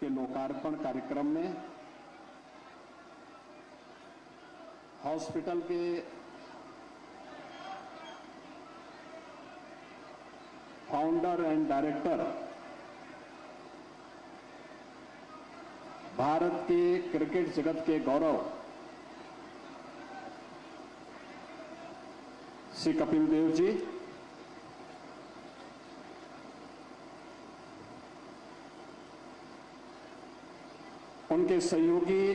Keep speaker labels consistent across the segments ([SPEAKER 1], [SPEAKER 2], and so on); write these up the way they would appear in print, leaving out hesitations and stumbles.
[SPEAKER 1] के लोकार्पण कार्यक्रम में हॉस्पिटल के फाउंडर एंड डायरेक्टर, भारत के क्रिकेट जगत के गौरव श्री कपिल देव जी, उनके सहयोगी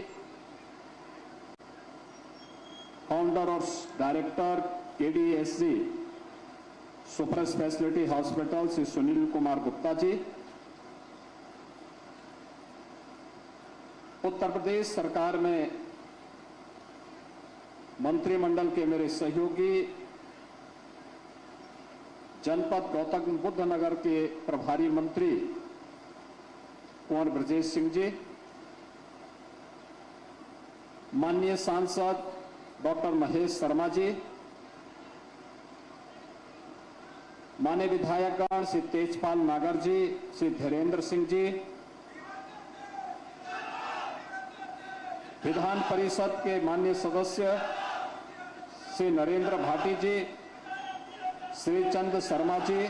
[SPEAKER 1] फाउंडर और director KDSG super speciality hospital Shri Sunil Kumar Gupta ji, Uttar Pradesh सरकार में मंत्रिमंडल के मेरे सहयोगी, जनपद गौतम बुद्ध नगर के प्रभारी मंत्री कुंवर ब्रजेश सिंह जी, माननीय सांसद डॉक्टर महेश शर्मा जी, माननीय विधायकगण श्री तेजपाल नागर जी, श्री धीरेन्द्र सिंह जी, विधान परिषद के माननीय सदस्य श्री नरेंद्र भाटी जी, श्री चंद शर्मा जी,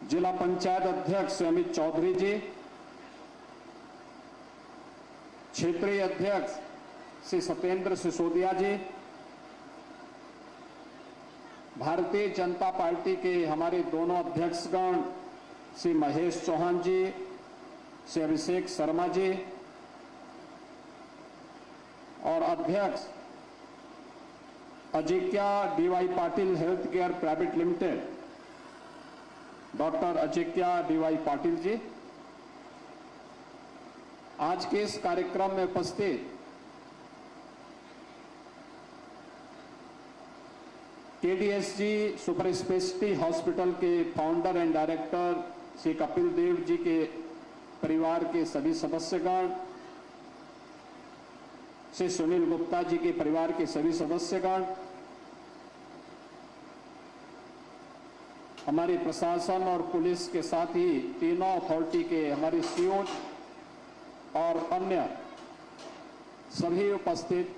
[SPEAKER 1] जिला पंचायत अध्यक्ष श्री अमित चौधरी जी, क्षेत्रीय अध्यक्ष श्री सत्येंद्र सिसोदिया जी, भारतीय जनता पार्टी के हमारे दोनों अध्यक्षगण श्री महेश चौहान जी, श्री अभिषेक शर्मा जी और अध्यक्ष Ajinkya DY Patil health care private limited doctor Ajinkya DY Patil ji, आज के इस कार्यक्रम में उपस्थित केडीएसजी सुपर स्पेशलिटी हॉस्पिटल के founder and director Shri Kapil Dev ji के परिवार के सभी सदस्यगण, श्री सुनील गुप्ता जी के परिवार के सभी सदस्यगण, हमारे प्रशासन और पुलिस के साथ ही तीनों अथॉरिटी के हमारे सीओ और अन्य सभी उपस्थित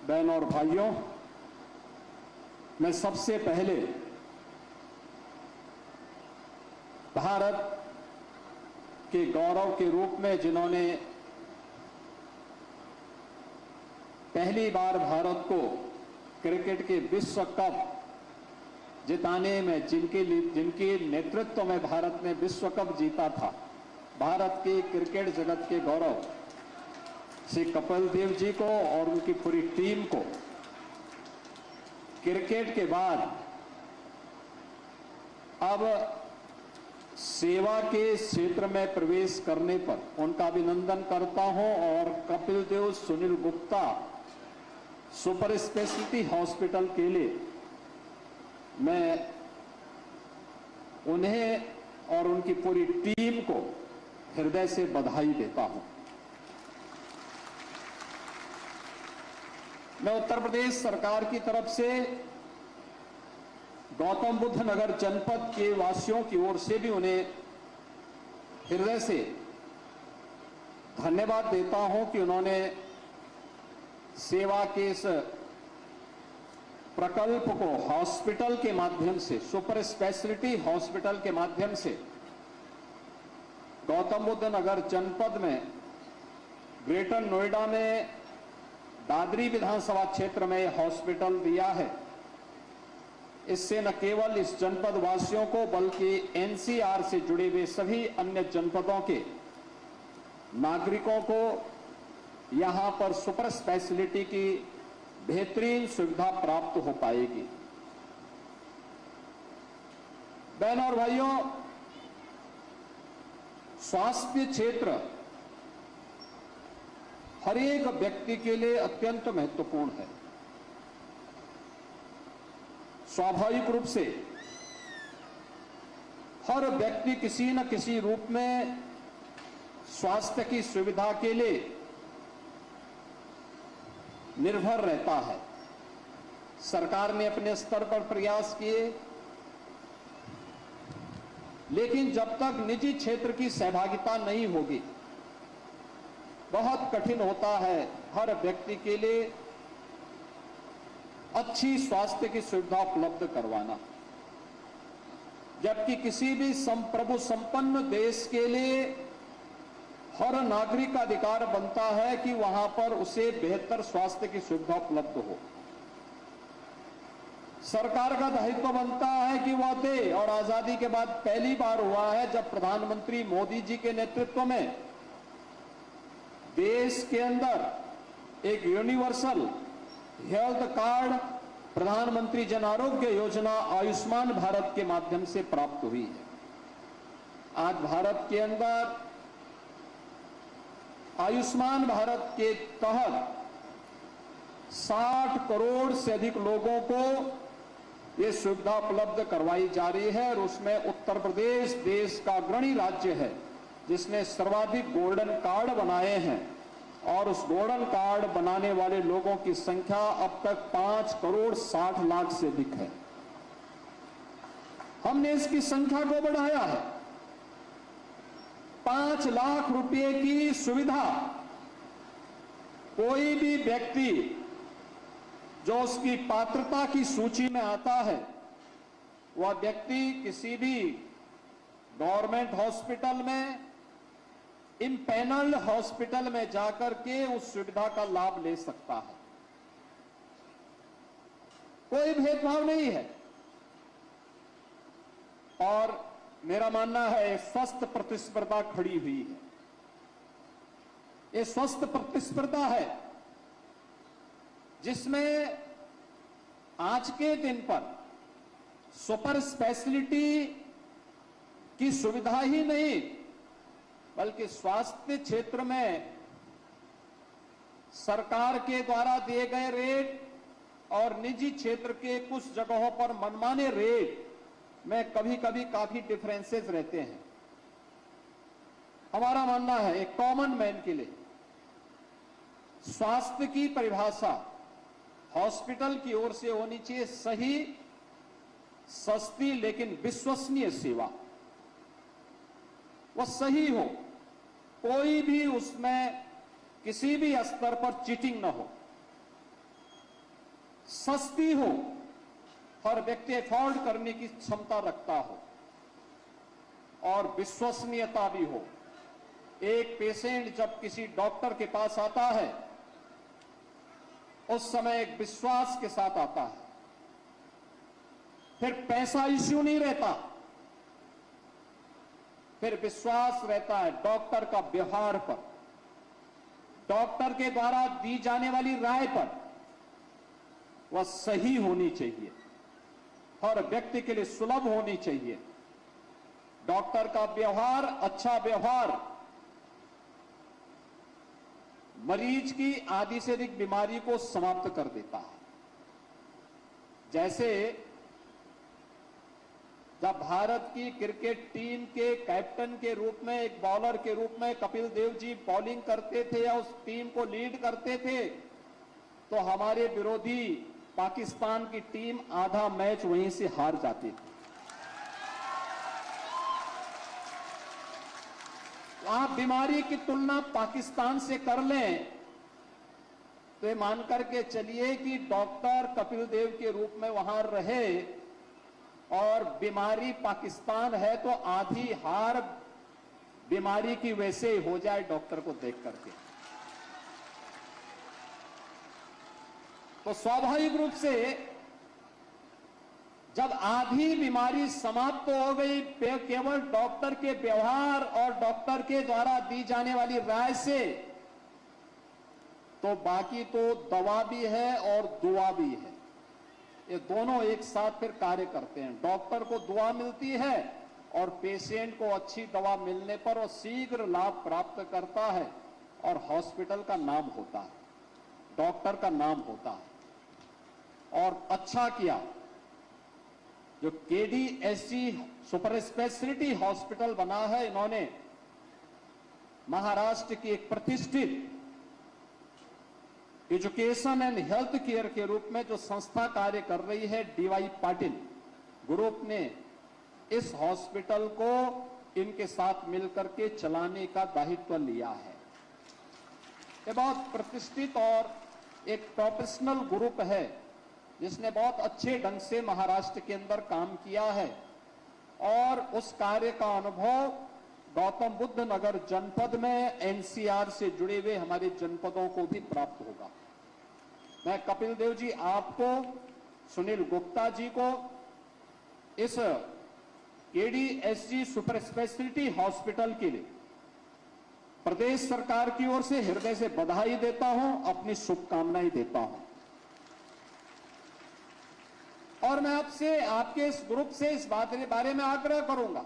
[SPEAKER 1] बहन और भाइयों, मैं सबसे पहले भारत के गौरव के रूप में जिन्होंने पहली बार भारत को क्रिकेट के विश्व कप जिताने में जिनके नेतृत्व में भारत ने विश्व कप जीता था, भारत के क्रिकेट जगत के गौरव श्री कपिल देव जी को और उनकी पूरी टीम को क्रिकेट के बाद अब सेवा के क्षेत्र में प्रवेश करने पर उनका अभिनंदन करता हूं और Kapil Dev Sunil Gupta super speciality hospital के लिए मैं उन्हें और उनकी पूरी टीम को हृदय से बधाई देता हूं। मैं उत्तर प्रदेश सरकार की तरफ से गौतम बुद्ध नगर जनपद के वासियों की ओर से भी उन्हें हृदय से धन्यवाद देता हूं कि उन्होंने सेवा के इस प्रकल्प को हॉस्पिटल के माध्यम से, सुपर स्पेशलिटी हॉस्पिटल के माध्यम से गौतम बुद्ध नगर जनपद में ग्रेटर नोएडा में दादरी विधानसभा क्षेत्र में हॉस्पिटल दिया है। इससे न केवल इस जनपद वासियों को बल्कि एनसीआर से जुड़े हुए सभी अन्य जनपदों के नागरिकों को यहां पर सुपर स्पेशलिटी की बेहतरीन सुविधा प्राप्त हो पाएगी। बहनों और भाइयों, स्वास्थ्य क्षेत्र हर एक व्यक्ति के लिए अत्यंत महत्वपूर्ण है। स्वाभाविक रूप से हर व्यक्ति किसी न किसी रूप में स्वास्थ्य की सुविधा के लिए निर्भर रहता है। सरकार ने अपने स्तर पर प्रयास किए, लेकिन जब तक निजी क्षेत्र की सहभागिता नहीं होगी, बहुत कठिन होता है हर व्यक्ति के लिए अच्छी स्वास्थ्य की सुविधा उपलब्ध करवाना। जबकि किसी भी संप्रभु संपन्न देश के लिए हर नागरिक का अधिकार बनता है कि वहां पर उसे बेहतर स्वास्थ्य की सुविधा उपलब्ध हो। सरकार का दायित्व बनता है कि वह दे, और आजादी के बाद पहली बार हुआ है जब प्रधानमंत्री मोदी जी के नेतृत्व में देश के अंदर एक यूनिवर्सल हेल्थ कार्ड, प्रधानमंत्री जन आरोग्य योजना आयुष्मान भारत के माध्यम से प्राप्त हुई है। आज भारत के अंदर आयुष्मान भारत के तहत 60 करोड़ से अधिक लोगों को ये सुविधा उपलब्ध करवाई जा रही है, और उसमें उत्तर प्रदेश देश का अग्रणी राज्य है जिसने सर्वाधिक गोल्डन कार्ड बनाए हैं, और उस गोल्डन कार्ड बनाने वाले लोगों की संख्या अब तक 5 करोड़ 60 लाख से अधिक है। हमने इसकी संख्या को बढ़ाया है। 5 लाख रुपए की सुविधा कोई भी व्यक्ति जो उसकी पात्रता की सूची में आता है, वह व्यक्ति किसी भी गवर्नमेंट हॉस्पिटल में, इम्पैनल्ड हॉस्पिटल में जाकर के उस सुविधा का लाभ ले सकता है। कोई भेदभाव नहीं है, और मेरा मानना है स्वस्थ प्रतिस्पर्धा खड़ी हुई है। ये स्वस्थ प्रतिस्पर्धा है जिसमें आज के दिन पर सुपर स्पेशलिटी की सुविधा ही नहीं, बल्कि स्वास्थ्य क्षेत्र में सरकार के द्वारा दिए गए रेट और निजी क्षेत्र के कुछ जगहों पर मनमाने रेट में कभी कभी काफी डिफरेंसेस रहते हैं। हमारा मानना है एक कॉमन मैन के लिए स्वास्थ्य की परिभाषा हॉस्पिटल की ओर से होनी चाहिए सही, सस्ती लेकिन विश्वसनीय सेवा। वह सही हो, कोई भी उसमें किसी भी स्तर पर चीटिंग न हो, सस्ती हो, हर व्यक्ति अफोर्ड करने की क्षमता रखता हो, और विश्वसनीयता भी हो। एक पेशेंट जब किसी डॉक्टर के पास आता है उस समय एक विश्वास के साथ आता है, फिर पैसा इश्यू नहीं रहता, फिर विश्वास रहता है डॉक्टर का व्यवहार पर, डॉक्टर के द्वारा दी जाने वाली राय पर। वह सही होनी चाहिए, हर व्यक्ति के लिए सुलभ होनी चाहिए। डॉक्टर का व्यवहार, अच्छा व्यवहार मरीज की आधी से अधिक बीमारी को समाप्त कर देता है। जैसे जब भारत की क्रिकेट टीम के कैप्टन के रूप में, एक बॉलर के रूप में कपिल देव जी बॉलिंग करते थे या उस टीम को लीड करते थे, तो हमारे विरोधी पाकिस्तान की टीम आधा मैच वहीं से हार जाती थी। आप बीमारी की तुलना पाकिस्तान से कर लें तो ये मान करके चलिए कि डॉक्टर कपिल देव के रूप में वहां रहे और बीमारी पाकिस्तान है तो आधी हार बीमारी की वैसे ही हो जाए डॉक्टर को देख करके। तो स्वाभाविक रूप से जब आधी बीमारी समाप्त हो गई केवल डॉक्टर के व्यवहार और डॉक्टर के द्वारा दी जाने वाली राय से, तो बाकी तो दवा भी है और दुआ भी है। ये दोनों एक साथ फिर कार्य करते हैं। डॉक्टर को दुआ मिलती है और पेशेंट को अच्छी दवा मिलने पर वो शीघ्र लाभ प्राप्त करता है और हॉस्पिटल का नाम होता है, डॉक्टर का नाम होता है। और अच्छा किया जो केडीएससी सुपर स्पेशलिटी हॉस्पिटल बना है, इन्होंने महाराष्ट्र की एक प्रतिष्ठित एजुकेशन एंड हेल्थ केयर के रूप में जो संस्था कार्य कर रही है, डीवाई पाटिल ग्रुप ने इस हॉस्पिटल को इनके साथ मिलकर के चलाने का दायित्व लिया है। ये बहुत प्रतिष्ठित और एक प्रोफेशनल ग्रुप है जिसने बहुत अच्छे ढंग से महाराष्ट्र के अंदर काम किया है और उस कार्य का अनुभव गौतम बुद्ध नगर जनपद में एनसीआर से जुड़े हुए हमारे जनपदों को भी प्राप्त होगा। मैं कपिल देव जी आपको, सुनील गुप्ता जी को इस केडीएसजी सुपर स्पेशलिटी हॉस्पिटल के लिए प्रदेश सरकार की ओर से हृदय से बधाई देता हूं, अपनी शुभकामनाएं देता हूं। और मैं आपसे, आपके इस ग्रुप से इस बात के बारे में आग्रह करूंगा।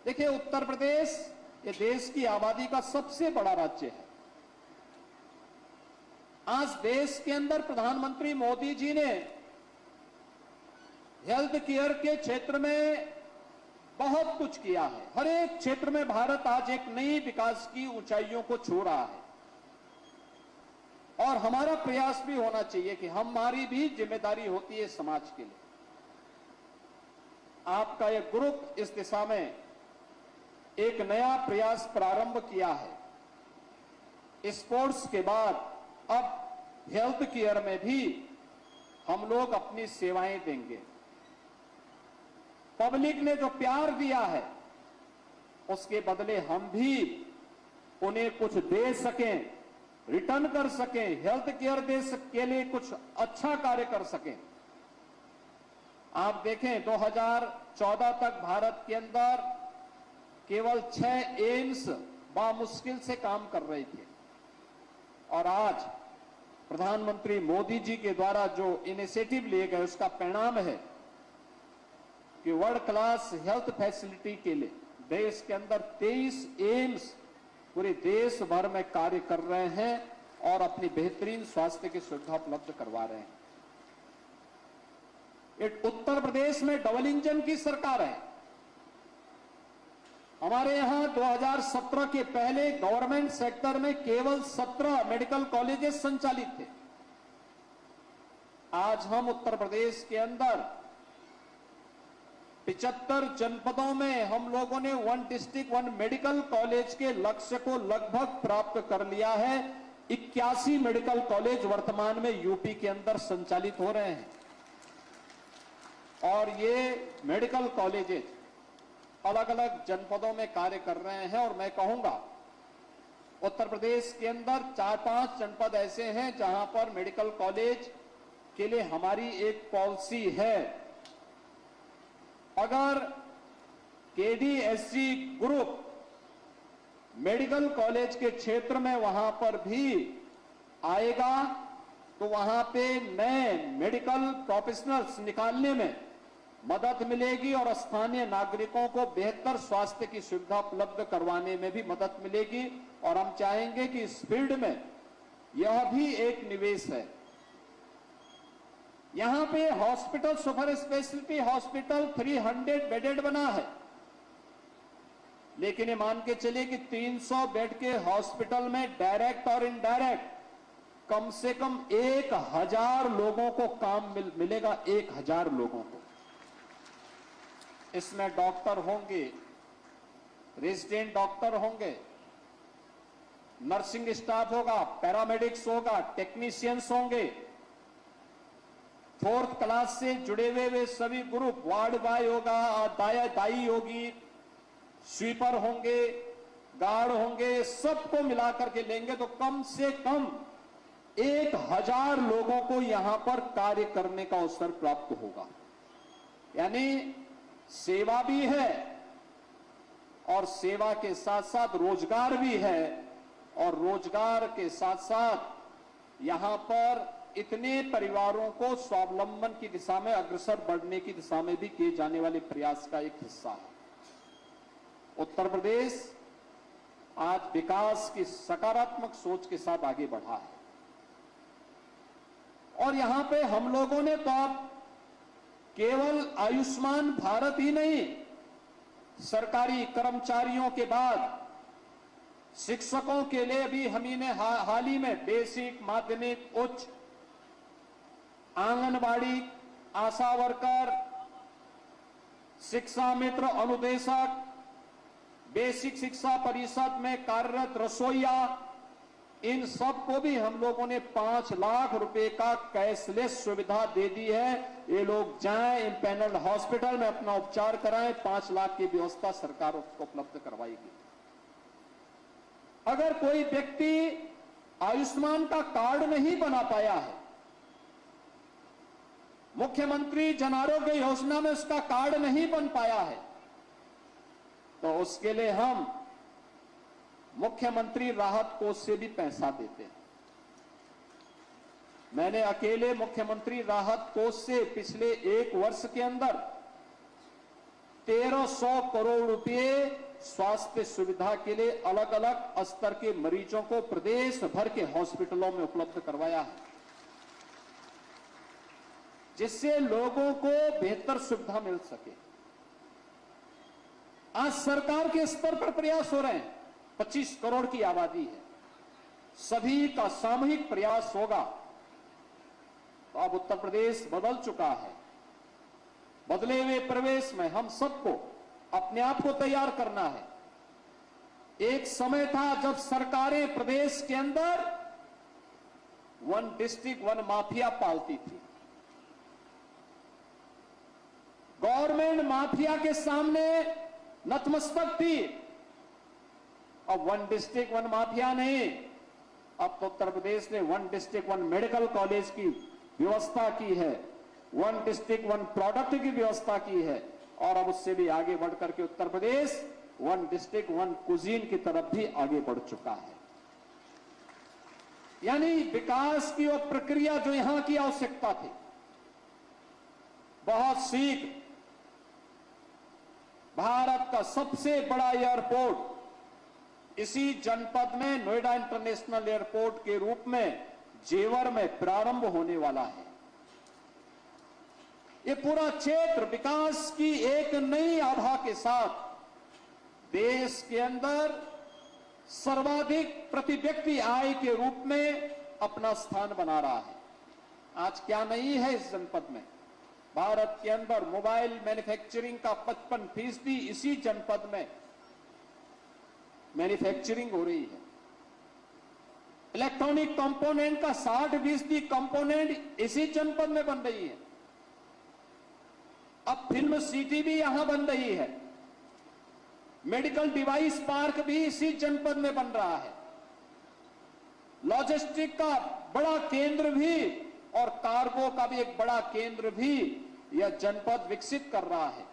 [SPEAKER 1] देखिए, उत्तर प्रदेश ये देश की आबादी का सबसे बड़ा राज्य है। आज देश के अंदर प्रधानमंत्री मोदी जी ने हेल्थ केयर के क्षेत्र में बहुत कुछ किया है। हर एक क्षेत्र में भारत आज एक नई विकास की ऊंचाइयों को छू रहा है और हमारा प्रयास भी होना चाहिए कि हमारी भी जिम्मेदारी होती है समाज के लिए। आपका यह ग्रुप इस दिशा में एक नया प्रयास प्रारंभ किया है। स्पोर्ट्स के बाद अब हेल्थ केयर में भी हम लोग अपनी सेवाएं देंगे। पब्लिक ने जो प्यार दिया है उसके बदले हम भी उन्हें कुछ दे सकें, रिटर्न कर सकें, हेल्थ केयर के लिए कुछ अच्छा कार्य कर सकें। आप देखें 2014 तक भारत के अंदर केवल 6 एम्स बामुश्किल से काम कर रहे थे और आज प्रधानमंत्री मोदी जी के द्वारा जो इनिशिएटिव लिए गए उसका परिणाम है कि वर्ल्ड क्लास हेल्थ फैसिलिटी के लिए देश के अंदर 23 एम्स पूरे देश भर में कार्य कर रहे हैं और अपनी बेहतरीन स्वास्थ्य की सुविधा उपलब्ध करवा रहे हैं। उत्तर प्रदेश में डबल इंजन की सरकार है। हमारे यहां 2017 के पहले गवर्नमेंट सेक्टर में केवल 17 मेडिकल कॉलेजेस संचालित थे। आज हम उत्तर प्रदेश के अंदर 75 जनपदों में हम लोगों ने 1 डिस्ट्रिक्ट 1 मेडिकल कॉलेज के लक्ष्य को लगभग प्राप्त कर लिया है। 81 मेडिकल कॉलेज वर्तमान में यूपी के अंदर संचालित हो रहे हैं और ये मेडिकल कॉलेजेस अलग अलग जनपदों में कार्य कर रहे हैं। और मैं कहूंगा उत्तर प्रदेश के अंदर 4-5 जनपद ऐसे हैं जहां पर मेडिकल कॉलेज के लिए हमारी एक पॉलिसी है। अगर केडीएसजी ग्रुप मेडिकल कॉलेज के क्षेत्र में वहां पर भी आएगा तो वहां पे नए मेडिकल प्रोफेशनल्स निकालने में मदद मिलेगी और स्थानीय नागरिकों को बेहतर स्वास्थ्य की सुविधा उपलब्ध करवाने में भी मदद मिलेगी। और हम चाहेंगे कि इस फील्ड में यह भी एक निवेश है। यहां पे hospital, super speciality hospital 300 bedded बना है, लेकिन ये मान के चलिए कि 300 बेड के हॉस्पिटल में डायरेक्ट और इनडायरेक्ट कम से कम 1000 लोगों को काम मिलेगा। 1000 लोगों को। इसमें डॉक्टर होंगे, रेजिडेंट डॉक्टर होंगे, नर्सिंग स्टाफ होगा, पैरामेडिक्स होगा, टेक्नीशियंस होंगे, 4th क्लास से जुड़े हुए सभी ग्रुप, वार्ड बॉय होगा, दाई होगी, स्वीपर होंगे, गार्ड होंगे, सबको मिलाकर के लेंगे तो कम से कम 1000 लोगों को यहां पर कार्य करने का अवसर प्राप्त होगा। यानी सेवा भी है और सेवा के साथ साथ रोजगार भी है और रोजगार के साथ साथ यहां पर इतने परिवारों को स्वावलंबन की दिशा में अग्रसर बढ़ने की दिशा में भी किए जाने वाले प्रयास का एक हिस्सा है। उत्तर प्रदेश आज विकास की सकारात्मक सोच के साथ आगे बढ़ा है और यहां पे हम लोगों ने तो अब केवल आयुष्मान भारत ही नहीं, सरकारी कर्मचारियों के बाद शिक्षकों के लिए भी हम ने हाल ही में बेसिक, माध्यमिक, उच्च, आंगनबाड़ी, आशा वर्कर, शिक्षा मित्र अनुदेशक, बेसिक शिक्षा परिषद में कार्यरत रसोईया, इन सबको भी हम लोगों ने 5 लाख रुपए का कैशलेस सुविधा दे दी है। ये लोग जाएं इम्पैनल्ड हॉस्पिटल में अपना उपचार कराएं, 5 लाख की व्यवस्था सरकार उसको उपलब्ध करवाएगी। अगर कोई व्यक्ति आयुष्मान का कार्ड नहीं बना पाया है, मुख्यमंत्री जन आरोग्य योजना में उसका कार्ड नहीं बन पाया है, तो उसके लिए हम मुख्यमंत्री राहत कोष से भी पैसा देते हैं। मैंने अकेले मुख्यमंत्री राहत कोष से पिछले 1 वर्ष के अंदर 1300 करोड़ रुपए स्वास्थ्य सुविधा के लिए अलग अलग स्तर के मरीजों को प्रदेश भर के हॉस्पिटलों में उपलब्ध करवाया है, जिससे लोगों को बेहतर सुविधा मिल सके। आज सरकार के स्तर पर प्रयास हो रहे हैं। 25 करोड़ की आबादी है, सभी का सामूहिक प्रयास होगा तो अब उत्तर प्रदेश बदल चुका है। बदले हुए प्रवेश में हम सबको अपने आप को तैयार करना है। एक समय था जब सरकारें प्रदेश के अंदर 1 डिस्ट्रिक्ट 1 माफिया पालती थी। गवर्नमेंट माफिया के सामने नतमस्तक थी। अब 1 डिस्ट्रिक्ट 1 माफिया नहीं, अब तो उत्तर प्रदेश ने 1 डिस्ट्रिक्ट 1 मेडिकल कॉलेज की व्यवस्था की है, 1 डिस्ट्रिक्ट 1 प्रोडक्ट की व्यवस्था की है, और अब उससे भी आगे बढ़ करके उत्तर प्रदेश 1 डिस्ट्रिक्ट 1 कुजीन की तरफ भी आगे बढ़ चुका है। यानी विकास की वो प्रक्रिया जो यहां की आवश्यकता थी, बहुत शीघ्र भारत का सबसे बड़ा एयरपोर्ट इसी जनपद में नोएडा इंटरनेशनल एयरपोर्ट के रूप में जेवर में प्रारंभ होने वाला है। ये पूरा क्षेत्र विकास की एक नई आभा के साथ देश के अंदर सर्वाधिक प्रति व्यक्ति आय के रूप में अपना स्थान बना रहा है। आज क्या नहीं है इस जनपद में? भारत के अंदर मोबाइल मैन्युफैक्चरिंग का 55% इसी जनपद में मैन्युफैक्चरिंग हो रही है। इलेक्ट्रॉनिक कंपोनेंट का 60% कंपोनेंट इसी जनपद में बन रही है। अब फिल्म सिटी भी यहां बन रही है। मेडिकल डिवाइस पार्क भी इसी जनपद में बन रहा है। लॉजिस्टिक का बड़ा केंद्र भी और कार्गो का भी एक बड़ा केंद्र भी यह जनपद विकसित कर रहा है।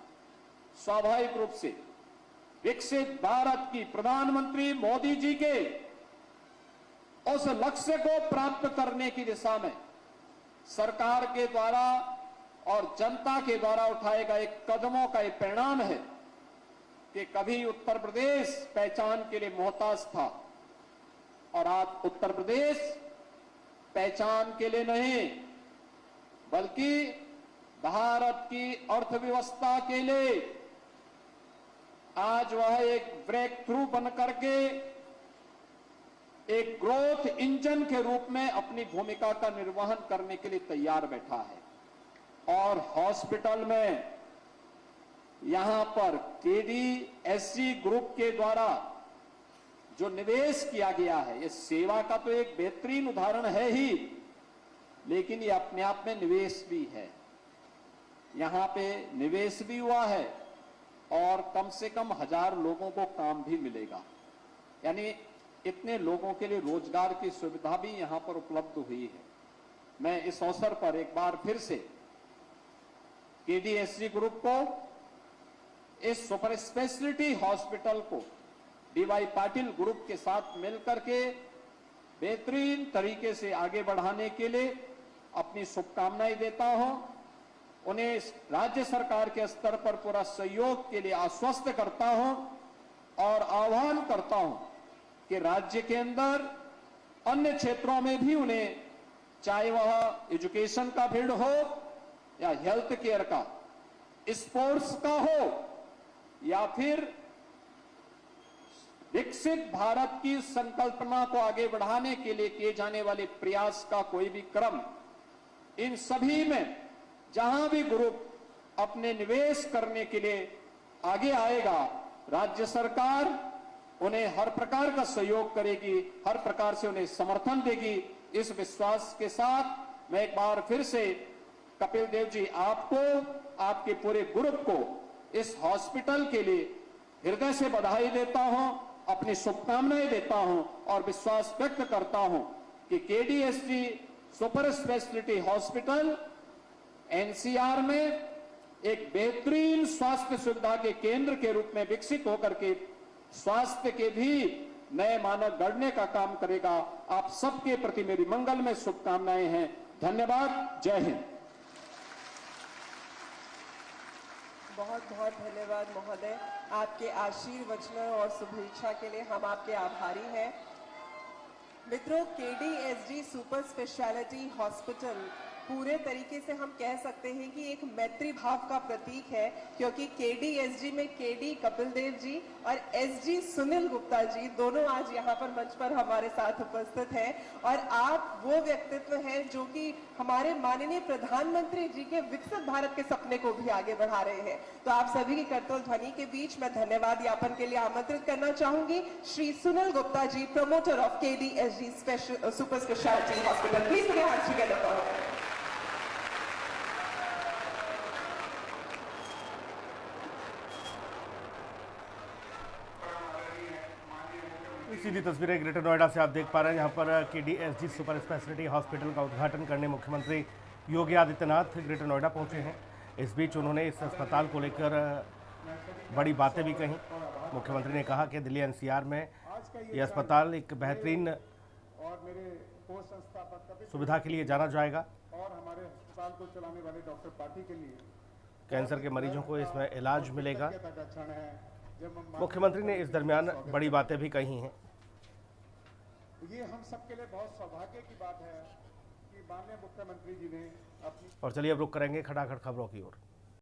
[SPEAKER 1] स्वाभाविक रूप से विकसित भारत की प्रधानमंत्री मोदी जी के उस लक्ष्य को प्राप्त करने की दिशा में सरकार के द्वारा और जनता के द्वारा उठाए गए कदमों का एक परिणाम है कि कभी उत्तर प्रदेश पहचान के लिए मोहताज था और आज उत्तर प्रदेश पहचान के लिए नहीं बल्कि भारत की अर्थव्यवस्था के लिए आज वह एक ब्रेक थ्रू बन करके एक ग्रोथ इंजन के रूप में अपनी भूमिका का निर्वहन करने के लिए तैयार बैठा है। और हॉस्पिटल में यहां पर केडीएससी ग्रुप के द्वारा जो निवेश किया गया है, ये सेवा का तो एक बेहतरीन उदाहरण है ही, लेकिन ये अपने आप में निवेश भी है। यहां पे निवेश भी हुआ है और कम से कम 1000 लोगों को काम भी मिलेगा। यानी इतने लोगों के लिए रोजगार की सुविधा भी यहां पर उपलब्ध हुई है। मैं इस अवसर पर एक बार फिर से केडीएससी ग्रुप को, इस सुपर स्पेशलिटी हॉस्पिटल को डीवाई पाटिल ग्रुप के साथ मिलकर के बेहतरीन तरीके से आगे बढ़ाने के लिए अपनी शुभकामनाएं देता हूं। उन्हें राज्य सरकार के स्तर पर पूरा सहयोग के लिए आश्वस्त करता हूं और आह्वान करता हूं कि राज्य के अंदर अन्य क्षेत्रों में भी उन्हें, चाहे वह एजुकेशन का फील्ड हो या हेल्थ केयर का, स्पोर्ट्स का हो या फिर विकसित भारत की संकल्पना को आगे बढ़ाने के लिए किए जाने वाले प्रयास का कोई भी क्रम, इन सभी में जहां भी ग्रुप अपने निवेश करने के लिए आगे आएगा, राज्य सरकार उन्हें हर प्रकार का सहयोग करेगी, हर प्रकार से उन्हें समर्थन देगी। इस विश्वास के साथ मैं एक बार फिर से कपिल देव जी आपको, आपके पूरे ग्रुप को इस हॉस्पिटल के लिए हृदय से बधाई देता हूं, अपनी शुभकामनाएं देता हूं और विश्वास व्यक्त करता हूं कि केडीएसजी सुपर स्पेशलिटी हॉस्पिटल एनसीआर में एक बेहतरीन स्वास्थ्य सुविधा के केंद्र के रूप में विकसित होकर के स्वास्थ्य के भी नए मानक गढ़ने का काम करेगा। आप सबके प्रति मेरी मंगलमय शुभकामनाएं हैं। धन्यवाद। जय हिंद।
[SPEAKER 2] बहुत बहुत धन्यवाद महोदय, आपके आशीर्वचन और शुभेच्छा के लिए हम आपके आभारी हैं। मित्रों, केडीएसजी सुपर स्पेशलिटी हॉस्पिटल पूरे तरीके से हम कह सकते हैं कि एक मैत्री भाव का प्रतीक है, क्योंकि केडीएसजी में केडी कपिल देव जी और एसजी सुनील गुप्ता जी दोनों आज यहाँ पर मंच पर हमारे साथ उपस्थित हैं। और आप वो व्यक्तित्व हैं जो कि हमारे माननीय प्रधानमंत्री जी के विकसित भारत के सपने को भी आगे बढ़ा रहे हैं। तो आप सभी की करतल ध्वनि के बीच मैं धन्यवाद ज्ञापन के लिए आमंत्रित करना चाहूंगी Shri Sunil Gupta ji, promoter of KDSG super speciality hospital. Please put your hands together for him.
[SPEAKER 3] सीधी तस्वीरें ग्रेटर नोएडा से आप देख पा रहे हैं, जहां पर केडीएसजी सुपर स्पेशलिटी हॉस्पिटल का उद्घाटन करने मुख्यमंत्री योगी आदित्यनाथ ग्रेटर नोएडा पहुंचे हैं। इस बीच उन्होंने इस अस्पताल को लेकर बड़ी बातें भी कहीं। मुख्यमंत्री ने कहा कि दिल्ली एनसीआर में यह अस्पताल एक बेहतरीन सुविधा के लिए जाना जाएगा
[SPEAKER 4] और हमारे अस्पताल को चलाने वाले डॉक्टर पार्टी के लिए
[SPEAKER 3] कैंसर के मरीजों को इसमें इलाज मिलेगा। मुख्यमंत्री ने इस दरमियान बड़ी बातें भी कही हैं।
[SPEAKER 4] ये हम सबके लिए बहुत सौभाग्य की बात है कि माननीय मुख्यमंत्री जी ने अपनी
[SPEAKER 3] और चलिए अब रुक करेंगे खटाखट खबरों की ओर।